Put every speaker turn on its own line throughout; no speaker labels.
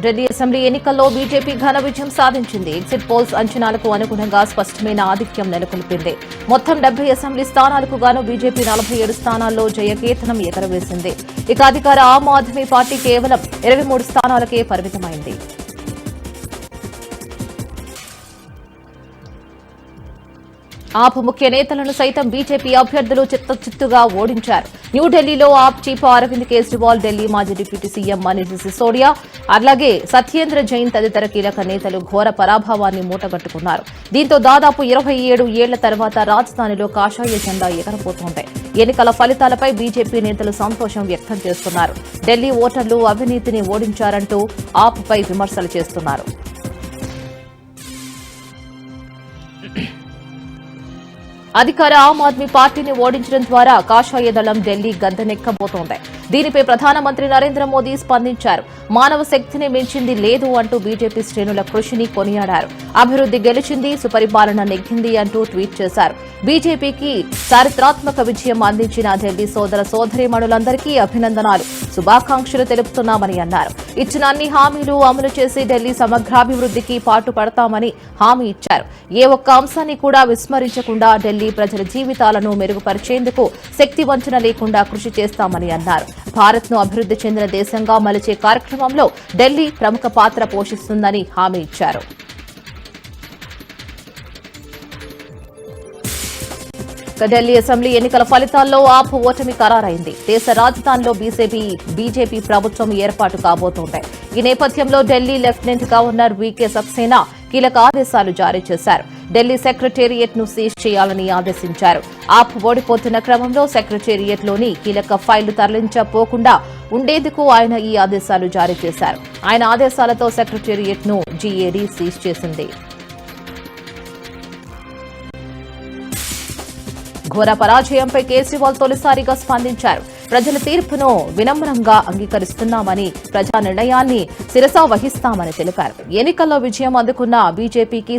Delhi assembly ఎన్నికల్లో BJP ఘన విజయం సాధించింది. ఎగ్జిట్ పోల్స్ అంచనాలకు అనుగుణంగా స్పష్టమైన ఆధిక్యం నెలకొల్పింది. మొత్తం 70 అసెంబ్లీ స్థానాలకు గాను బీజేపీ 47 స్థానాల్లో జయకేతనం ఎగరవేసింది. ఇక అధికార ఆమ్ ఆద్మీ పార్టీ కేవలం 23 స్థానాలకే పరిమితమైంది. ఆప్ ముఖ్య నేతలను సైతం బీజేపీ అభ్యర్థులు చిత్తుగా ఓడించారు. న్యూఢిల్లీలో ఆప్ చీఫ్ అరవింద్ కేజ్రీవాల్, ఢిల్లీ మాజీ డిప్యూటీ సీఎం మనీష్ సిసోడియా, అలాగే సత్యేంద్ర జైన్ తదితర కీలక నేతలు ఘోర పరాభవాన్ని మూటగట్టుకున్నారు. దీంతో దాదాపు 27 ఏళ్ల తర్వాత రాజధానిలో కాషాయ జెండా ఎగరబోతోంది. ఎన్నికల ఫలితాలపై బీజేపీ నేతలు సంతోషం వ్యక్తం చేస్తున్నారు. ఢిల్లీ ఓటర్లు అవినీతిని ఓడించారంటూ ఆప్ పై విమర్శలు చేస్తున్నారు. అధికార ఆమ్ ఆద్మీ పార్టీని ఓడించడం ద్వారా కాషాయ దళం ఢిల్లీ గద్దెనెక్కబోతోంది. దీనిపై ప్రధానమంత్రి నరేంద్ర మోదీ స్పందించారు. మానవ శక్తిని మించింది లేదు అంటూ బీజేపీ శ్రేణుల కృషిని కొనియాడారు. అభివృద్ధి గెలిచింది, సుపరిపాలన నెగ్గింది అంటూ ట్వీట్ చేశారు. బీజేపీకి చారిత్రాత్మక విజయం అందించిన ఢిల్లీ సోదర సోదరీమణులందరికీ అభినందనాలు, శుభాకాంక్షలు తెలుపుతున్నామని అన్నారు. ఇచ్చిన అన్ని హామీలు అమలు చేసి ఢిల్లీ సమగ్రాభివృద్ధికి పాటుపడతామని హామీ ఇచ్చారు. ఏ ఒక్క అంశాన్ని కూడా విస్మరించకుండా ఢిల్లీ ప్రజల జీవితాలను మెరుగుపరిచేందుకు శక్తి వంచన లేకుండా కృషి చేస్తామని అన్నారు. భారత్ ను అభివృద్ధి చెందిన దేశంగా మలిచే కార్యక్రమంలో ఢిల్లీ ప్రముఖ పాత్ర పోషిస్తుందని హామీ ఇచ్చారు. ఢిల్లీ అసెంబ్లీ ఎన్నికల ఫలితాల్లో ఆప్ ఓటమి ఖరారైంది. దేశ రాజధానిలో బీజేపీ ప్రభుత్వం ఏర్పాటు కాబోతోంది. ఈ నేపథ్యంలో ఢిల్లీ లెఫ్టినెంట్ గవర్నర్ వీకే సక్సేనా కీలక ఆదేశాలు జారీ చేశారు. ఢిల్లీ సెక్రటేరియట్ ను సీజ్ చేయాలని ఆదేశించారు. ఆప్ ఓడిపోతున్న క్రమంలో సెక్రటేరియట్లోని కీలక ఫైళ్లు తరలించపోకుండా ఉండేందుకు ఆయన ఈ ఆదేశాలు జారీ చేశారు. ఆయన ఆదేశాలతో సెక్రటేరియట్ ను జీఏడీ సీజ్ చేసింది. ఘోర పరాజయంపై కేజ్రీవాల్ తొలిసారిగా స్పందించారు. ప్రజల తీర్పును వినమ్రంగా అంగీకరిస్తున్నామని, ప్రజా నిర్ణయాన్ని శిరసా వహిస్తామని తెలిపారు. ఎన్నికల్లో విజయం అందుకున్న బీజేపీకి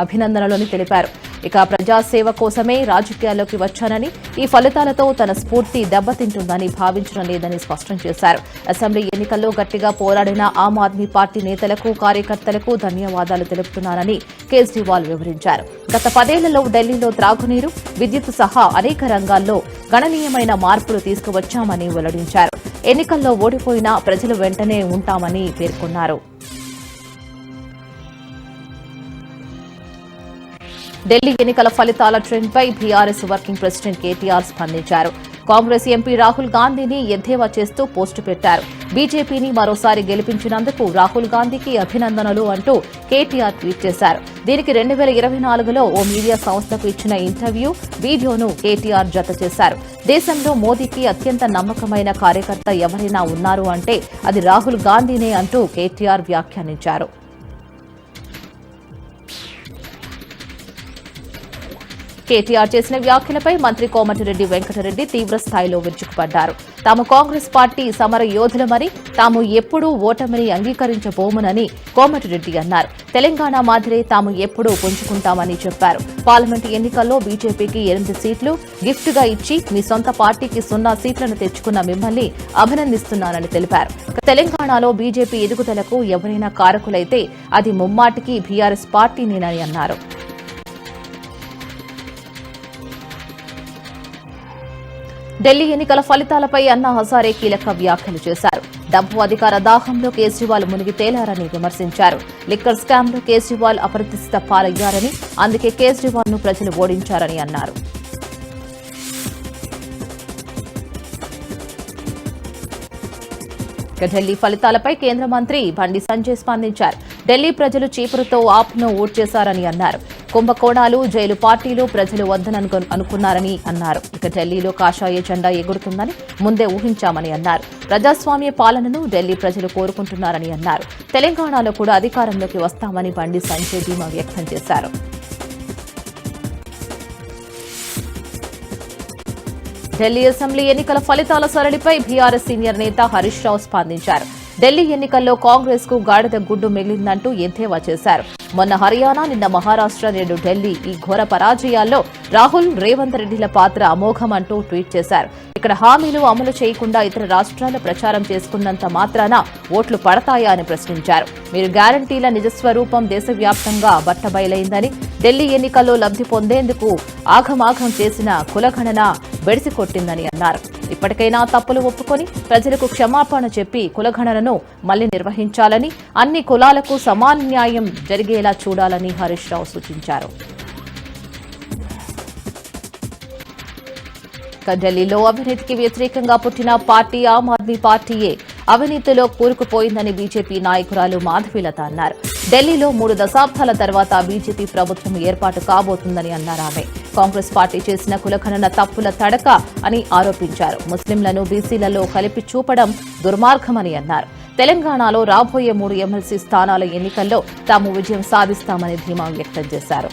అభినందనలని తెలిపారు. ఇక ప్రజాసేవ కోసమే రాజకీయాల్లోకి వచ్చానని, ఈ ఫలితాలతో తన స్ఫూర్తి దెబ్బతింటుందని భావించడం లేదని స్పష్టం చేశారు. అసెంబ్లీ ఎన్నికల్లో గట్టిగా పోరాడిన ఆమ్ ఆద్మీ పార్టీ నేతలకు, కార్యకర్తలకు ధన్యవాదాలు తెలుపుతున్నానని కేజ్రీవాల్ వివరించారు. గత 10 ఏళ్లలో ఢిల్లీలో త్రాగునీరు, విద్యుత్ సహా అనేక రంగాల్లో గణనీయమైన మార్పులు తీసుకువచ్చామని వెల్లడించారు. ఎన్నికల్లో ఓడిపోయినా ప్రజలు వెంటనే ఉంటామని పేర్కొన్నారు. ఢిల్లీ ఎన్నికల ఫలితాల ట్రెండ్పై బీఆర్ఎస్ వర్కింగ్ ప్రెసిడెంట్ కేటీఆర్ స్పందించారు. కాంగ్రెస్ ఎంపీ రాహుల్ గాంధీని ఎద్దేవా చేస్తూ పోస్టు పెట్టారు. బీజేపీని మరోసారి గెలిపించినందుకు రాహుల్ గాంధీకి అభినందనలు అంటూ కేటీఆర్ ట్వీట్ చేశారు. దీనికి 2024లో ఓ మీడియా సంస్థకు ఇచ్చిన ఇంటర్వ్యూ వీడియోను కేటీఆర్ జత చేశారు. దేశంలో మోదీకి అత్యంత నమ్మకమైన కార్యకర్త ఎవరైనా ఉన్నారు అంటే అది రాహుల్ గాంధీనే అంటూ కేటీఆర్ వ్యాఖ్యానించారు. కేటీఆర్ చేసిన వ్యాఖ్యలపై మంత్రి కోమటిరెడ్డి వెంకటరెడ్డి తీవ్ర స్థాయిలో విరుచుకుపడ్డారు. తాము కాంగ్రెస్ పార్టీ సమర యోధులమని, తాము ఎప్పుడూ ఓటమిని అంగీకరించబోమని కోమటిరెడ్డి అన్నారు. తెలంగాణ మాదిరే తాము ఎప్పుడూ పుంజుకుంటామని చెప్పారు. పార్లమెంటు ఎన్నికల్లో బీజేపీకి 8 సీట్లు గిఫ్ట్ గా ఇచ్చి మీ సొంత పార్టీకి 0 సీట్లను తెచ్చుకున్న మిమ్మల్ని అభినందిస్తున్నానని తెలిపారు. తెలంగాణలో బీజేపీ ఎదుగుదలకు ఎవరైనా కారకులైతే అది ముమ్మాటికి బీఆర్ఎస్ పార్టీనేనని అన్నారు. ఢిల్లీ ఎన్నికల ఫలితాలపై అన్నా హజారే కీలక వ్యాఖ్యలు చేశారు. డబ్బు అధికార దాహంలో కేజ్రీవాల్ మునిగి తేలారని విమర్శించారు. లిక్కర్ స్కామ్లో కేజ్రీవాల్ అప్రతిష్ఠ పాలయ్యారని, అందుకే కేజ్రీవాల్ ను ప్రజలు ఓడించారని అన్నారు. ఢిల్లీ ఫలితాలపై కేంద్ర మంత్రి బండి సంజయ్ స్పందించారు. ఢిల్లీ ప్రజలు చీపురుతో ఆప్ను ఓట్చేశారని అన్నారు. కుంభకోణాలు, జైలు పార్టీలు ప్రజలు వద్దనని అనుకున్నారని అన్నారు. ఇక ఢిల్లీలో కాషాయ జెండా ఎగురుతుందని ముందే ఊహించామని అన్నారు. ప్రజాస్వామ్య పాలనను ఢిల్లీ ప్రజలు కోరుకుంటున్నారని అన్నారు. తెలంగాణలో కూడా అధికారంలోకి వస్తామని బండి సంజయ్ ధీమా వ్యక్తం చేశారు. ఢిల్లీ అసెంబ్లీ ఎన్నికల ఫలితాల సరళిపై బీఆర్ఎస్ సీనియర్ నేత హరీష్ రావు స్పందించారు. ఢిల్లీ ఎన్నికల్లో కాంగ్రెస్ కు గాడిద గుడ్డు మిగిలిందంటూ ఎద్దేవా చేశారు. మొన్న హర్యానా, నిన్న మహారాష్ట్ర, నేడు ఢిల్లీ ఈ ఘోర పరాజయాల్లో రాహుల్, రేవంత్ రెడ్డిల పాత్ర అమోఘం అంటూ ట్వీట్ చేశారు. ఇక ఇక్కడ హామీలు అమలు చేయకుండా ఇతర రాష్ట్రాల ప్రచారం చేసుకున్నంత మాత్రాన ఓట్లు పడతాయా అని ప్రశ్నించారు. మీరు గ్యారంటీల నిజస్వరూపం దేశవ్యాప్తంగా బట్టబయలైందని, ఢిల్లీ ఎన్నికల్లో లబ్ధి పొందేందుకు ఆఘమాఘం చేసిన కులగణన బెడిసికొట్టిందని అన్నారు. ఇప్పటికైనా తప్పులు ఒప్పుకొని ప్రజలకు క్షమాపణ చెప్పి కులగణనను మళ్లీ నిర్వహించాలని, అన్ని కులాలకు సమాన న్యాయం జరిగేలా చూడాలని హరీష్ రావు సూచించారు. ఢిల్లీలో అవినీతికి వ్యతిరేకంగా పుట్టిన పార్టీ ఆమ్ ఆద్మీ పార్టీయే అవినీతిలో కూరుకుపోయిందని బీజేపీ నాయకురాలు మాధవీలత అన్నారు. ఢిల్లీలో 3 దశాబ్దాల తర్వాత బీజేపీ ప్రభుత్వం ఏర్పాటు కాబోతుందని అన్నారు ఆమె. కాంగ్రెస్ పార్టీ చేసిన కులగణన తప్పుల తడక అని ఆరోపించారు. ముస్లింలను బీసీలలో కలిపి చూపడం దుర్మార్గమని అన్నారు. తెలంగాణలో రాబోయే 3 ఎమ్మెల్సీ స్థానాల ఎన్నికల్లో తాము విజయం సాధిస్తామని ధీమా వ్యక్తం చేశారు.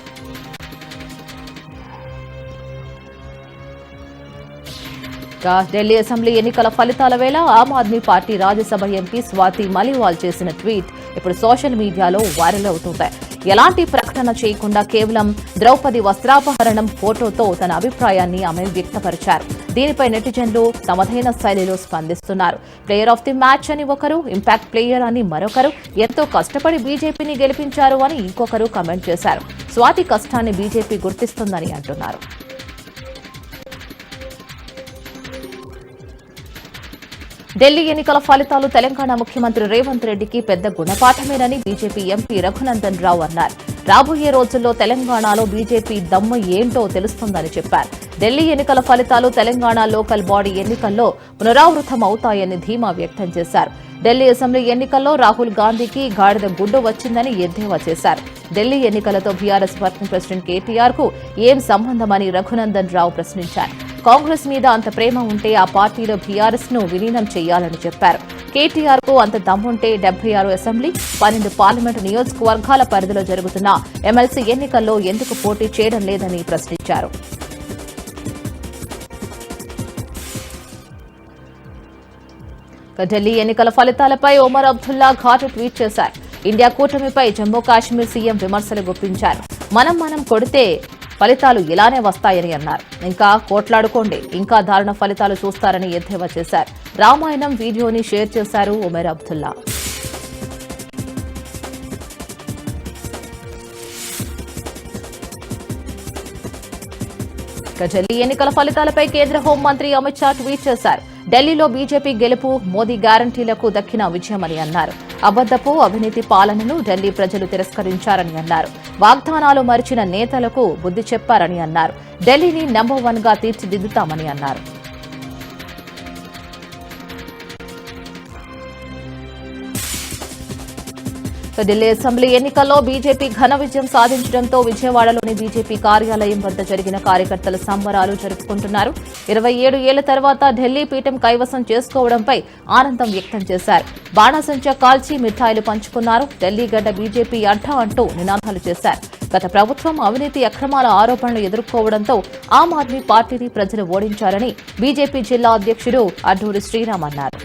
ఢిల్లీ అసెంబ్లీ ఎన్నికల ఫలితాల వేళ ఆమ్ ఆద్మీ పార్టీ రాజ్యసభ ఎంపీ స్వాతి మలివాల్ చేసిన ట్వీట్ ఇప్పుడు సోషల్ మీడియాలో వైరల్ అవుతుంది. ఎలాంటి ప్రకటన చేయకుండా కేవలం ద్రౌపది వస్త్రాపహరణం ఫోటోతో తన అభిప్రాయాన్ని ఆమె వ్యక్తపరిచారు. దీనిపై నెటిజన్లు తమదైన శైలిలో స్పందిస్తున్నారు. ప్లేయర్ ఆఫ్ ది మ్యాచ్ అని ఒకరు, ఇంపాక్ట్ ప్లేయర్ అని మరొకరు, ఎంతో కష్టపడి బీజేపీని గెలిపించారు అని ఇంకొకరు కామెంట్ చేశారు. స్వాతి కష్టాన్ని బీజేపీ గుర్తిస్తుందని అంటున్నారు. ఢిల్లీ ఎన్నికల ఫలితాలు తెలంగాణ ముఖ్యమంత్రి రేవంత్ రెడ్డికి పెద్ద గుణపాఠమేనని బీజేపీ ఎంపీ రఘునందన్ రావు అన్నారు. రాబోయే రోజుల్లో తెలంగాణలో బీజేపీ దమ్ము ఏంటో తెలుస్తుందని చెప్పారు. ఢిల్లీ ఎన్నికల ఫలితాలు తెలంగాణ లోకల్ బాడీ ఎన్నికల్లో పునరావృతమవుతాయని ధీమా వ్యక్తం చేశారు. ఢిల్లీ అసెంబ్లీ ఎన్నికల్లో రాహుల్ గాంధీకి గాడిద గుడ్డు వచ్చిందని ఎద్దేవా చేశారు. ఢిల్లీ ఎన్నికలతో బీఆర్ఎస్ వర్కింగ్ ప్రెసిడెంట్ కేటీఆర్ కు ఏం సంబంధమని రఘునందన్ రావు ప్రశ్నించారు. కాంగ్రెస్ మీద అంత ప్రేమ ఉంటే ఆ పార్టీలో బీఆర్ఎస్ ను విలీనం చేయాలని చెప్పారు. కేటీఆర్ కు అంత దమ్ముంటే 76 అసెంబ్లీ, 12 పార్లమెంటు నియోజకవర్గాల పరిధిలో జరుగుతున్న ఎమ్మెల్సీ ఎన్నికల్లో ఎందుకు పోటీ చేయడం లేదని ప్రశ్నించారు. ఢిల్లీ ఎన్నికల ఫలితాలపై ఒమర్ అబ్దుల్లా ఘాటు ట్వీట్ చేశారు. ఇండియా కూటమిపై జమ్మూ కాశ్మీర్ సీఎం విమర్శలు గుప్పించారు. మనం కొడితే ఫలితాలు ఇలానే వస్తాయని అన్నారు. ఇంకా కోట్లాడుకోండి, ఇంకా దారుణ ఫలితాలు చూస్తారని ఎద్దేవా చేశారు. రామాయణం వీడియోని షేర్ చేశారు ఒమర్ అబ్దుల్లా. ఢిల్లీ ఎన్నికల ఫలితాలపై కేంద్ర హోంమంత్రి అమిత్ షా ట్వీట్ చేశారు. ఢిల్లీలో బీజేపీ గెలుపు మోదీ గ్యారంటీలకు దక్కిన విజయమని అన్నారు. అబద్దపు అవినీతి పాలనను ఢిల్లీ ప్రజలు తిరస్కరించారని అన్నారు. వాగ్దానాలు మరిచిన నేతలకు బుద్ధి చెప్పారని అన్నారు. ఢిల్లీని నంబర్ 1 గా తీర్చిదిద్దుతామని అన్నారు. ఢిల్లీ అసెంబ్లీ ఎన్నికల్లో బీజేపీ ఘన విజయం సాధించడంతో విజయవాడలోని బీజేపీ కార్యాలయం వద్ద జరిగిన కార్యకర్తల సంబరాలు జరుపుకుంటున్నారు. 27 ఏళ్ల తర్వాత ఢిల్లీ పీఠం కైవసం చేసుకోవడంపై ఆనందం వ్యక్తం చేశారు. బాణాసంచా కాల్చి మిఠాయిలు పంచుకున్నారు. ఢిల్లీ గడ్డ బీజేపీ అడ్డా అంటూ నినాదాలు చేశారు. గత ప్రభుత్వం అవినీతి అక్రమాల ఆరోపణలు ఎదుర్కోవడంతో ఆమ్ ఆద్మీ పార్టీని ప్రజలు ఓడించారని బీజేపీ జిల్లా అధ్యక్షుడు అడ్డూరి శ్రీరామ్ అన్నారు.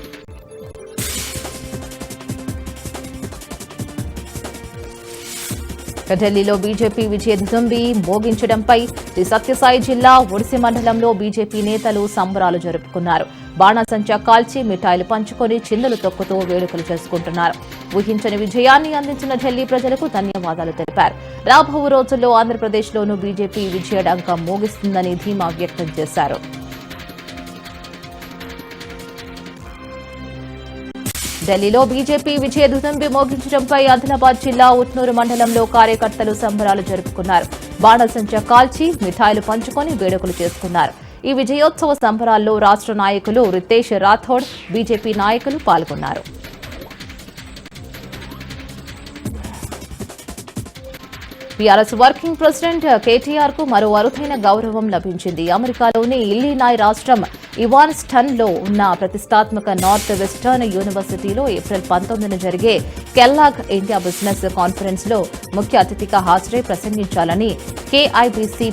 ఢిల్లీలో బీజేపీ విజయ దుంబి మోగించడంపై శ్రీ సత్యసాయి జిల్లా ఒడిసి మండలంలో బీజేపీ నేతలు సంబరాలు జరుపుకున్నారు. బాణాసంచా కాల్చి మిఠాయిలు పంచుకొని చిందులు తొక్కుతూ వేడుకలు చేసుకుంటున్నారు. ఊహించని విజయాన్ని అందించిన ఢిల్లీ ప్రజలకు ధన్యవాదాలు తెలిపారు. రాబో రోజుల్లో ఆంధ్రప్రదేశ్లోనూ బీజేపీ విజయ డంకం మోగిస్తుందని ధీమా వ్యక్తం చేశారు. ఢిల్లీలో బీజేపీ విజయ దుంబి మోగించడంపై ఆదిలాబాద్ జిల్లా ఉట్నూరు మండలంలో కార్యకర్తలు సంబరాలు జరుపుకున్నారు. బాణాసంచా కాల్చి మిఠాయిలు పంచుకొని వేడుకలు చేసుకున్నారు. ఈ విజయోత్సవ సంబరాల్లో రాష్ట్ర నాయకులు రితేష్ రాథోడ్, బీజేపీ నాయకులు పాల్గొన్నారు. బీఆర్ఎస్ వర్కింగ్ ప్రెసిడెంట్ కేటీఆర్ కు మరో అరుదైన గౌరవం లభించింది. అమెరికాలోని ఇల్లినాయ్ రాష్ట్రం ఇవాన్స్టన్ లో ఉన్న ప్రతిష్టాత్మక నార్త్ వెస్టర్న్ యూనివర్సిటీలో ఏప్రిల్ 19న జరిగే కెల్లాగ్ ఇండియా బిజినెస్ కాన్ఫరెన్స్ లో ముఖ్య అతిథిగా హాజరై ప్రసంగించాలని కేఐబీసీ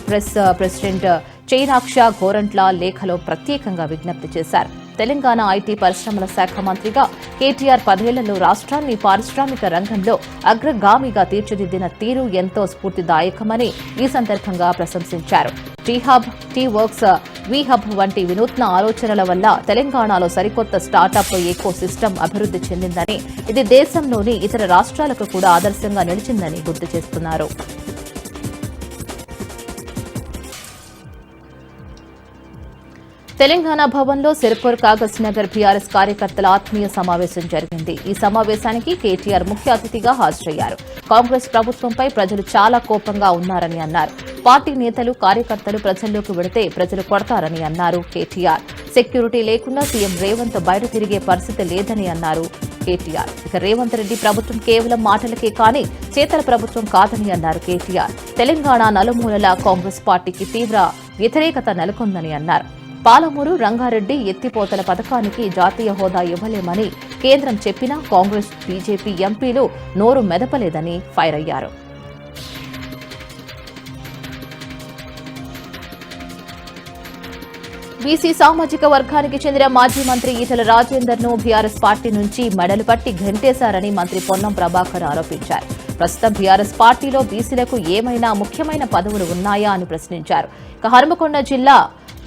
ప్రెసిడెంట్ చైనాక్ష గోరంట్ల లేఖలో ప్రత్యేకంగా విజ్ఞప్తి చేశారు. తెలంగాణ ఐటీ పరిశ్రమల శాఖ మంత్రిగా కేటీఆర్ 10 ఏళ్లలో రాష్ట్రాన్ని పారిశ్రామిక రంగంలో అగ్రగామిగా తీర్చిదిద్దిన తీరు ఎంతో స్ఫూర్తిదాయకమని ఈ సందర్భంగా ప్రశంసించారు. టీ హబ్, టీ వర్క్స్, వి హబ్ వంటి వినూత్న ఆలోచనల వల్ల తెలంగాణలో సరికొత్త స్టార్టప్ ఎకో సిస్టమ్ అభివృద్ధి చెందిందని, ఇది దేశంలోని ఇతర రాష్ట్రాలకు కూడా ఆదర్శంగా నిలిచిందని గుర్తు చేస్తున్నారు. తెలంగాణ భవన్లో సిర్పూర్ కాగజ్ నగర్ బీఆర్ఎస్ కార్యకర్తల ఆత్మీయ సమావేశం జరిగింది. ఈ సమావేశానికి కేటీఆర్ ముఖ్య అతిథిగా హాజరయ్యారు. కాంగ్రెస్ ప్రభుత్వంపై ప్రజలు చాలా కోపంగా ఉన్నారని అన్నారు. పార్టీ నేతలు, కార్యకర్తలు ప్రజల్లోకి వెడితే ప్రజలు కొడతారని అన్నారు కేటీఆర్. సెక్యూరిటీ లేకుండా సీఎం రేవంత్ బయట తిరిగే పరిస్థితి లేదని అన్నారు కేటీఆర్. ఇక రేవంత్ రెడ్డి ప్రభుత్వం కేవలం మాటలకే కానీ చేతల ప్రభుత్వం కాదని అన్నారు కేటీఆర్. తెలంగాణ నలుమూలలా కాంగ్రెస్ పార్టీకి తీవ్ర వ్యతిరేకత నెలకొందని అన్నారు. పాలమూరు, రంగారెడ్డి ఎత్తిపోతల పథకానికి జాతీయ హోదా ఇవ్వలేమని కేంద్రం చెప్పినా కాంగ్రెస్, బీజేపీ ఎంపీలు నోరు మెదపలేదని ఫైర్ అయ్యారు. బీసీ సామాజిక వర్గానికి చెందిన మాజీ మంత్రి ఈటెల రాజేందర్ ను బీఆర్ఎస్ పార్టీ నుంచి మెడలు పట్టి గెంటేశారని మంత్రి పొన్నం ప్రభాకర్ ఆరోపించారు. ప్రస్తుతం బీఆర్ఎస్ పార్టీలో బీసీలకు ఏమైనా ముఖ్యమైన పదవులు ఉన్నాయా అని ప్రశ్నించారు. హన్మకొండ జిల్లా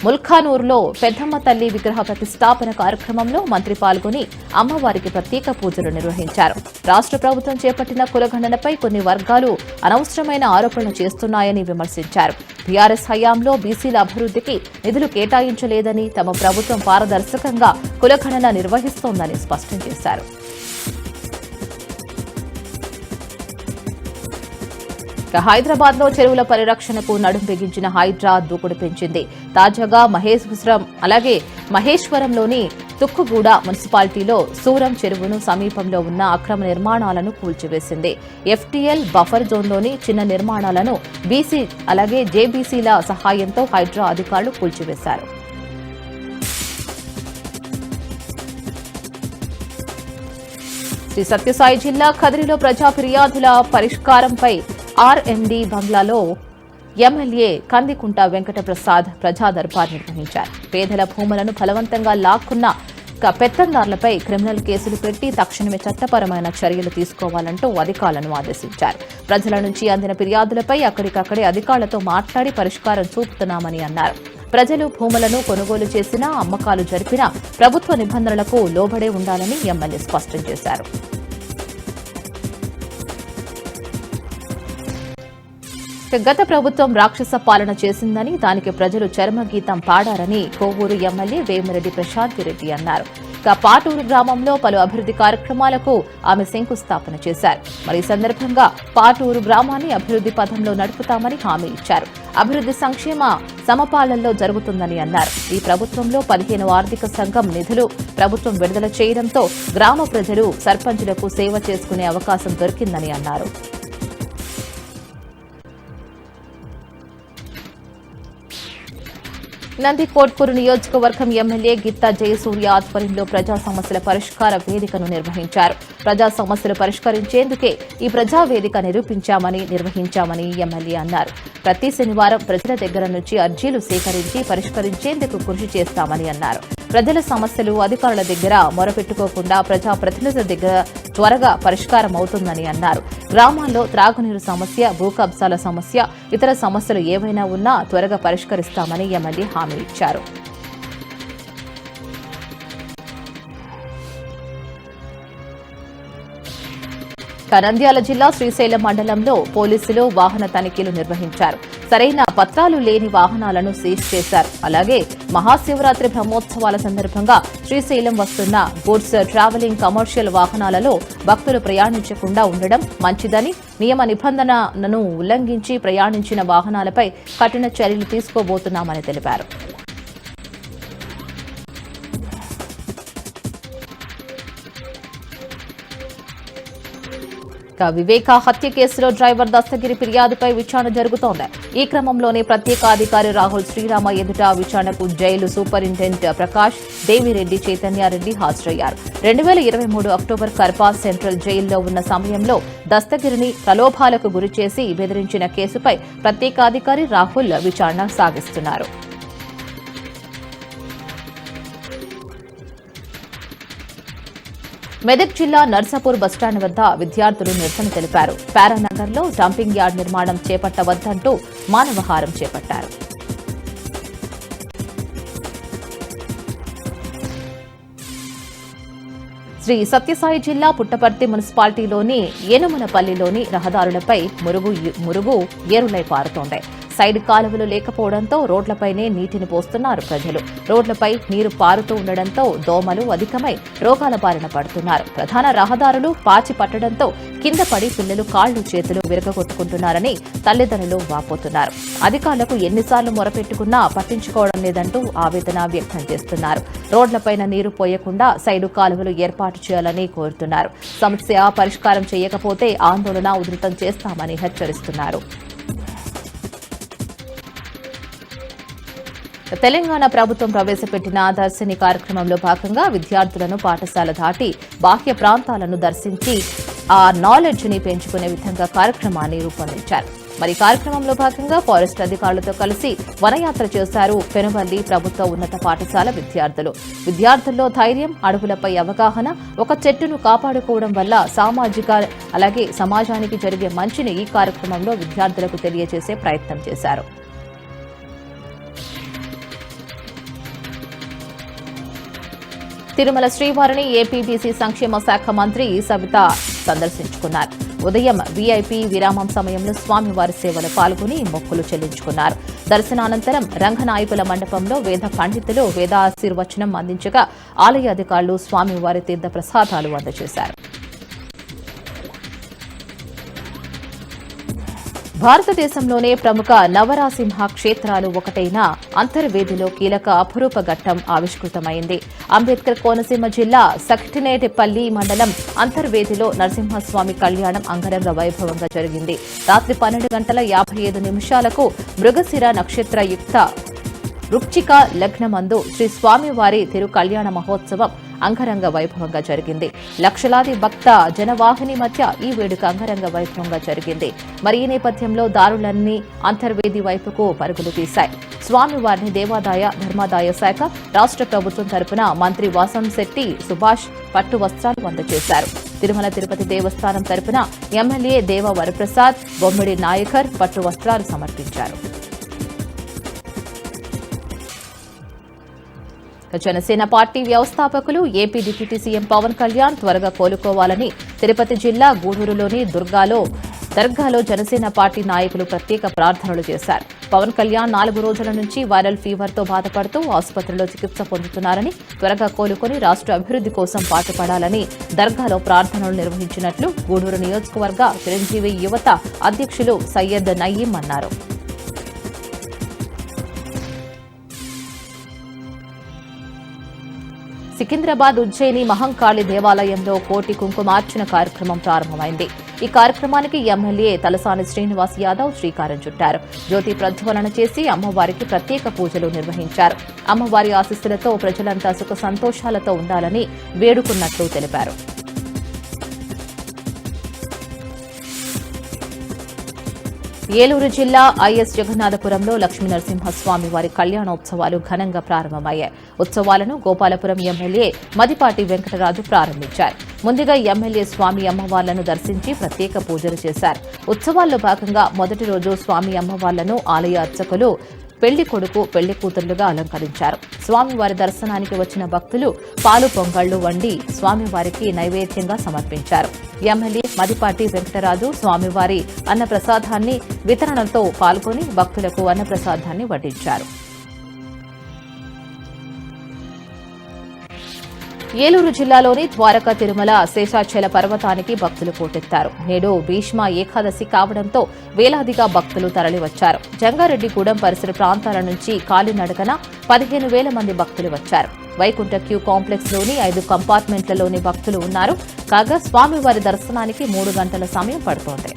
ముల్ఖానూరులో పెద్దమ్మ తల్లి విగ్రహ ప్రతిష్టాపన కార్యక్రమంలో మంత్రి పాల్గొని అమ్మవారికి ప్రత్యేక పూజలు నిర్వహించారు. రాష్ట్ర ప్రభుత్వం చేపట్టిన కులగణనపై కొన్ని వర్గాలు అనవసరమైన ఆరోపణలు చేస్తున్నాయని విమర్శించారు. బీఆర్ఎస్ హయాంలో బీసీల అభివృద్ధికి నిధులు కేటాయించలేదని, తమ ప్రభుత్వం పారదర్శకంగా కులగణన నిర్వహిస్తోందని స్పష్టం చేశారు. హైదరాబాద్ లో చెరువుల పరిరక్షణకు నడుం బిగించిన హైడ్రా దూకుడు పెంచింది. తాజాగా మహేశ్వరంలోని తుక్కుగూడ మున్సిపాలిటీలో సూరం చెరువును సమీపంలో ఉన్న అక్రమ నిర్మాణాలను కూల్చివేసింది. ఎఫ్టీఎల్ బఫర్ జోన్లోని చిన్న నిర్మాణాలను బీసీ జేబీసీల సహాయంతో హైడ్రా అధికారులు కూల్చివేశారు. శ్రీ సత్యసాయి జిల్లా కదిరిలో ప్రజా ఫిర్యాదుల పరిష్కారంపై ఆర్ఎండి బంగ్లాలో ఎమ్మెల్యే కందికుంట వెంకటప్రసాద్ ప్రజా దర్బార్ నిర్వహించారు. పేదల భూములను బలవంతంగా లాక్కున్న పెత్తందారులపై క్రిమినల్ కేసులు పెట్టి తక్షణమే చట్టపరమైన చర్యలు తీసుకోవాలంటూ అధికారులను ఆదేశించారు. ప్రజల నుంచి అందిన ఫిర్యాదులపై అక్కడికక్కడే అధికారులతో మాట్లాడి పరిష్కారం చూపుతున్నామని అన్నారు. ప్రజలు భూములను కొనుగోలు చేసినా, అమ్మకాలు జరిపినా ప్రభుత్వ నిబంధనలకు లోబడే ఉండాలని ఎమ్మెల్యే స్పష్టం చేశారు. గత ప్రభుత్వం రాక్షస పాలన చేసిందని, దానికి ప్రజలు చరమగీతం పాడారని కోవూరు ఎమ్మెల్యే వేమిరెడ్డి ప్రశాంత్ రెడ్డి అన్నారు. పాటూరు గ్రామంలో పలు అభివృద్ధి కార్యక్రమాలకు ఆమె శంకుస్థాపన చేశారు. మరి ఈ సందర్భంగా పాటూరు గ్రామాన్ని అభివృద్ధి పథంలో నడుపుతామని హామీ ఇచ్చారు. అభివృద్ధి సంక్షేమ సమపాలనలో జరుగుతుందని అన్నారు. ఈ ప్రభుత్వంలో 15వ ఆర్థిక సంఘం నిధులు ప్రభుత్వం విడుదల చేయడంతో గ్రామ ప్రజలు, సర్పంచులకు సేవ చేసుకునే అవకాశం దొరికిందని అన్నారు. నందికోట్కూరు నియోజకవర్గం ఎమ్మెల్యే గిత్తా జయసూర్య ఆధ్వర్యంలో ప్రజా సమస్యల పరిష్కార వేదికను నిర్వహించారు. ప్రజా సమస్యలు పరిష్కరించేందుకే ఈ ప్రజా వేదిక నిర్వహించామని ఎమ్మెల్యే అన్నారు. ప్రతి శనివారం ప్రజల దగ్గర నుంచి అర్జీలు సేకరించి పరిష్కరించేందుకు కృషి చేస్తామని అన్నారు. ప్రజల సమస్యలు అధికారుల దగ్గర మొరపెట్టుకోకుండా ప్రజాప్రతినిధుల దగ్గర త్వరగా పరిష్కారం అవుతుందని అన్నారు. గ్రామాల్లో త్రాగునీరు సమస్య, భూ కబ్జాల సమస్య, ఇతర సమస్యలు ఏవైనా ఉన్నా త్వరగా పరిష్కరిస్తామని ఎమ్మెల్యే హామీ ఇచ్చారు. నంద్యాల జిల్లా శ్రీశైలం మండలంలో పోలీసులు వాహన తనిఖీలు నిర్వహించారు. సరైన పత్రాలు లేని వాహనాలను సీజ్ చేశారు. అలాగే మహాశివరాత్రి బ్రహ్మోత్సవాల సందర్భంగా శ్రీశైలం వస్తున్న గూడ్స్ ట్రావెలింగ్ కమర్షియల్ వాహనాలలో భక్తులు ప్రయాణించకుండా ఉండడం మంచిదని, నియమ నిబంధనలను ఉల్లంఘించి ప్రయాణించిన వాహనాలపై కఠిన చర్యలు తీసుకోబోతున్నామని తెలిపారు. వివేక హత్య కేసులో డ్రైవర్ దస్తగిరి ఫిర్యాదుపై విచారణ జరుగుతోంది. ఈ క్రమంలోనే ప్రత్యేకాధికారి రాహుల్ శ్రీరామ ఎదుట విచారణకు జైలు సూపరింటెండెంట్ ప్రకాష్, దేవిరెడ్డి, చైతన్యారెడ్డి హాజరయ్యారు. 2023 అక్టోబర్ కర్పాస్ సెంట్రల్ జైల్లో ఉన్న సమయంలో దస్తగిరిని ప్రలోభాలకు గురిచేసి బెదిరించిన కేసుపై ప్రత్యేకాధికారి రాహుల్ విచారణ సాగిస్తున్నారు. మెదక్ జిల్లా నర్సాపూర్ బస్టాండ్ వద్ద విద్యార్థులు నిరసన తెలిపారు. పారానగర్లో డంపింగ్ యార్డ్ నిర్మాణం చేపట్టవద్దంటూ మానవహారం చేపట్టారు. శ్రీ సత్యసాయి జిల్లా పుట్టపర్తి మున్సిపాలిటీలోని ఏనుమనపల్లిలోని రహదారులపై మురుగు ఏరులై పారుతోంది. సైడ్ కాలువలు లేకపోవడంతో రోడ్లపైనే నీటిని పోస్తున్నారు ప్రజలు. రోడ్లపై నీరు పారుతూ ఉండడంతో దోమలు అధికమై రోగాల బారిన పడుతున్నారు. ప్రధాన రహదారులు పాచి పట్టడంతో కింద పడి పిల్లలు కాళ్లు చేతులు విరగొట్టుకుంటున్నారని తల్లిదండ్రులు వాపోతున్నారు. అధికారులకు ఎన్నిసార్లు మొరపెట్టుకున్నా పట్టించుకోవడం లేదంటూ ఆవేదన వ్యక్తం చేస్తున్నారు. రోడ్లపైన నీరు పోయకుండా సైడు కాలువలు ఏర్పాటు చేయాలని కోరుతున్నారు. సమస్య పరిష్కారం చేయకపోతే ఆందోళన ఉధృతం చేస్తామని హెచ్చరిస్తున్నారు. తెలంగాణ ప్రభుత్వం ప్రవేశపెట్టిన దర్శిని కార్యక్రమంలో భాగంగా విద్యార్థులను పాఠశాల దాటి బాహ్య ప్రాంతాలను దర్శించి ఆ నాలెడ్జ్ ని పెంచుకునే విధంగా కార్యక్రమాన్ని రూపొందించారు. మరి కార్యక్రమంలో భాగంగా ఫారెస్ట్ అధికారులతో కలిసి వనయాత్ర చేశారు పెనుబల్లి ప్రభుత్వ ఉన్నత పాఠశాల విద్యార్థులు. విద్యార్థుల్లో ధైర్యం, అడవులపై అవగాహన, ఒక చెట్టును కాపాడుకోవడం వల్ల సామాజిక అలాగే సమాజానికి జరిగే మంచిని ఈ కార్యక్రమంలో విద్యార్థులకు తెలియజేసే ప్రయత్నం చేశారు. తిరుమల శ్రీవారిని ఏపీబీసీ సంక్షేమ శాఖ మంత్రి సవిత సందర్శించుకున్నారు. ఉదయం వీఐపీ విరామం సమయంలో స్వామివారి సేవలో పాల్గొని మొక్కులు చెల్లించుకున్నారు. దర్శనానంతరం రంగనాయకుల మండపంలో వేద పండితులు వేదాశీర్వచనం అందించగా ఆలయ అధికారులు స్వామివారి తీర్థ ప్రసాదాలు అందజేశారు. భారతదేశంలోనే ప్రముఖ నవరాసింహ క్షేత్రాలు ఒకటైన అంతర్వేదిలో కీలక అపురూప ఘట్టం ఆవిష్కృతమైంది. అంబేద్కర్ కోనసీమ జిల్లా సఖినేటిపల్లి మండలం అంతర్వేదిలో నరసింహస్వామి కళ్యాణం అంగరంగ వైభవంగా జరిగింది. రాత్రి 12:55 మృగశిర నక్షత్రయుక్త వృశ్చిక లగ్నమందు శ్రీ స్వామివారి తిరు కళ్యాణ మహోత్సవం అంగరంగ వైభవంగా జరిగింది. లక్షలాది భక్త జనవాహిని మధ్య ఈ వేడుక అంగరంగ వైభవంగా జరిగింది. మరి ఈ నేపథ్యంలో దారులన్నీ అంతర్వేది వైపుకు పరుగులు తీశాయి. స్వామివారిని దేవాదాయ ధర్మాదాయ శాఖ రాష్ట్ర ప్రభుత్వం తరపున మంత్రి వాసంశెట్టి సుభాష్ పట్టు వస్త్రాలు అందజేశారు. తిరుమల తిరుపతి దేవస్థానం తరపున ఎమ్మెల్యే దేవ వరప్రసాద్, బొమ్మిడి నాయకర్ పట్టు వస్త్రాలు సమర్పించారు. జనసేన పార్టీ వ్యవస్థాపకులు AP deputy CM Pawan Kalyan త్వరగా కోలుకోవాలని తిరుపతి జిల్లా గూడూరులోని దర్గాలో జనసేన పార్టీ నాయకులు ప్రత్యేక ప్రార్థనలు చేశారు. పవన్ కళ్యాణ్ 4 రోజుల నుంచి వైరల్ ఫీవర్తో బాధపడుతూ ఆసుపత్రిలో చికిత్స పొందుతున్నారని, త్వరగా కోలుకొని రాష్ట్ర అభివృద్ధి కోసం పాటుపడాలని దర్గాలో ప్రార్థనలు నిర్వహించినట్లు గూడూరు నియోజకవర్గ చిరంజీవి యువత అధ్యక్షులు సయ్యద్ నయీం అన్నారు. సికింద్రాబాద్ ఉజ్జయిని మహంకాళి దేవాలయంలో కోటి కుంకుమార్చన కార్యక్రమం ప్రారంభమైంది. ఈ కార్యక్రమానికి ఎమ్మెల్యే తలసాని శ్రీనివాస్ యాదవ్ శ్రీకారం చుట్టారు. జ్యోతి ప్రజ్వలన చేసి అమ్మవారికి ప్రత్యేక పూజలు నిర్వహించారు. అమ్మవారి ఆశీస్సులతో ప్రజలంతా సుఖ సంతోషాలతో ఉండాలని వేడుకున్నట్లు తెలిపారు. ఏలూరు జిల్లా ఐఎస్ జగన్నాథపురంలో లక్ష్మీనరసింహస్వామి వారి కళ్యాణోత్సవాలు ఘనంగా ప్రారంభమయ్యాయి. ఉత్సవాలను గోపాలపురం ఎమ్మెల్యే మదిపాటి వెంకటరాజు ప్రారంభించారు. ముందుగా ఎమ్మెల్యే స్వామి అమ్మవార్లను దర్శించి ప్రత్యేక పూజలు చేశారు. ఉత్సవాల్లో భాగంగా మొదటి రోజు స్వామి అమ్మవార్లను ఆలయ అర్చకులు పెళ్లి కొడుకు పెళ్లి కూతురులుగా అలంకరించారు. స్వామివారి దర్శనానికి వచ్చిన భక్తులు పాలు పొంగళ్లు వండి స్వామివారికి నైవేద్యంగా సమర్పించారు. ఎమ్మెల్యే మదిపాటి వెంకటరాజు స్వామివారి అన్నప్రసాదాన్ని వితరణతో పాల్గొని భక్తులకు అన్నప్రసాదాన్ని వడ్డించారు. ఏలూరు జిల్లాలోని ద్వారకా తిరుమల శేషాచల పర్వతానికి భక్తులు పోటెత్తారు. నేడు భీష్మ ఏకాదశి కావడంతో వేలాదిగా భక్తులు తరలివచ్చారు. జంగారెడ్డిగూడెం పరిసర ప్రాంతాల నుంచి కాలినడకన 15,000 మంది భక్తులు వచ్చారు. వైకుంఠ క్యూ కాంప్లెక్స్ లోని 5 కంపార్ట్మెంట్లలోని భక్తులు ఉన్నారు. కాగా స్వామివారి దర్శనానికి 3 గంటల సమయం పడుతోంది.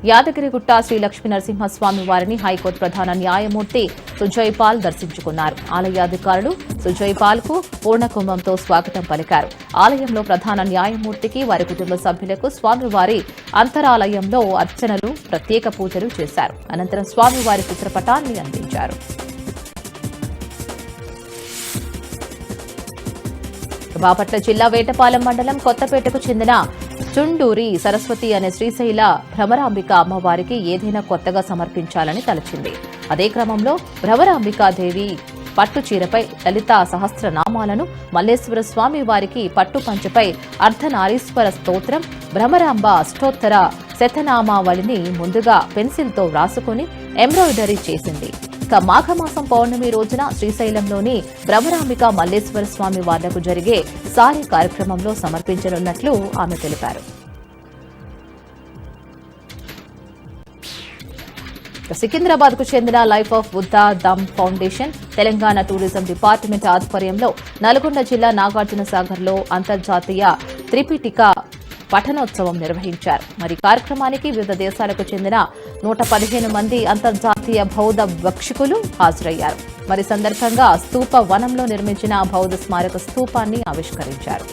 యాదగిరిగుట్ట శ్రీ లక్ష్మీనరసింహస్వామి వారిని హైకోర్టు ప్రధాన న్యాయమూర్తి సుజయ్ పాల్ దర్శించుకున్నారు. ఆలయాధికారులు సుజయ్ పాల్ కు పూర్ణకుంభంతో స్వాగతం పలికారు. ఆలయంలో ప్రధాన న్యాయమూర్తికి వారి కుటుంబ సభ్యులకు స్వామివారి అంతరాలయంలో అర్చనలు, ప్రత్యేక పూజలు చేశారు. అనంతరం స్వామివారి చిత్రపటాన్ని అందించారు. బాపట్ల జిల్లా వేటపాలెం మండలం కొత్తపేటకు చెందిన చుండూరి సరస్వతి అనే శ్రీశైల భ్రమరాంబిక అమ్మవారికి ఏదైనా కొత్తగా సమర్పించాలని తలచింది. అదే క్రమంలో భ్రమరాంబికాదేవి పట్టు చీరపై లలితా సహస్రనామాలను, మల్లేశ్వర స్వామి వారికి పట్టు పంచపై అర్ధనారీశ్వర స్తోత్రం, భ్రమరాంబ అష్టోత్తర శతనామావళిని ముందుగా పెన్సిల్తో వ్రాసుకుని ఎంబ్రాయిడరీ చేసింది. ఇక మాఘమాసం పౌర్ణమి రోజున శ్రీశైలంలోని భ్రమరాంబిక మల్లేశ్వర స్వామి వార్లకు జరిగే సారీ కార్యక్రమంలో సమర్పించనున్నట్లు ఆమె తెలిపారు. సికింద్రాబాద్ కు చెందిన life of Buddha Dhamma foundation, Telangana tourism department ఆధ్వర్యంలో నల్గొండ జిల్లా నాగార్జున సాగర్ లో అంతర్జాతీయ త్రిపిటిక పఠనోత్సవం నిర్వహించారు. మరి కార్యక్రమానికి వివిధ దేశాలకు చెందిన 115 మంది అంతర్జాతీయ బౌద్ధ భిక్షుకులు హాజరయ్యారు. మరి సందర్భంగా స్తూప వనంలో నిర్మించిన బౌద్ధ స్మారక స్తూపాన్ని ఆవిష్కరించారు.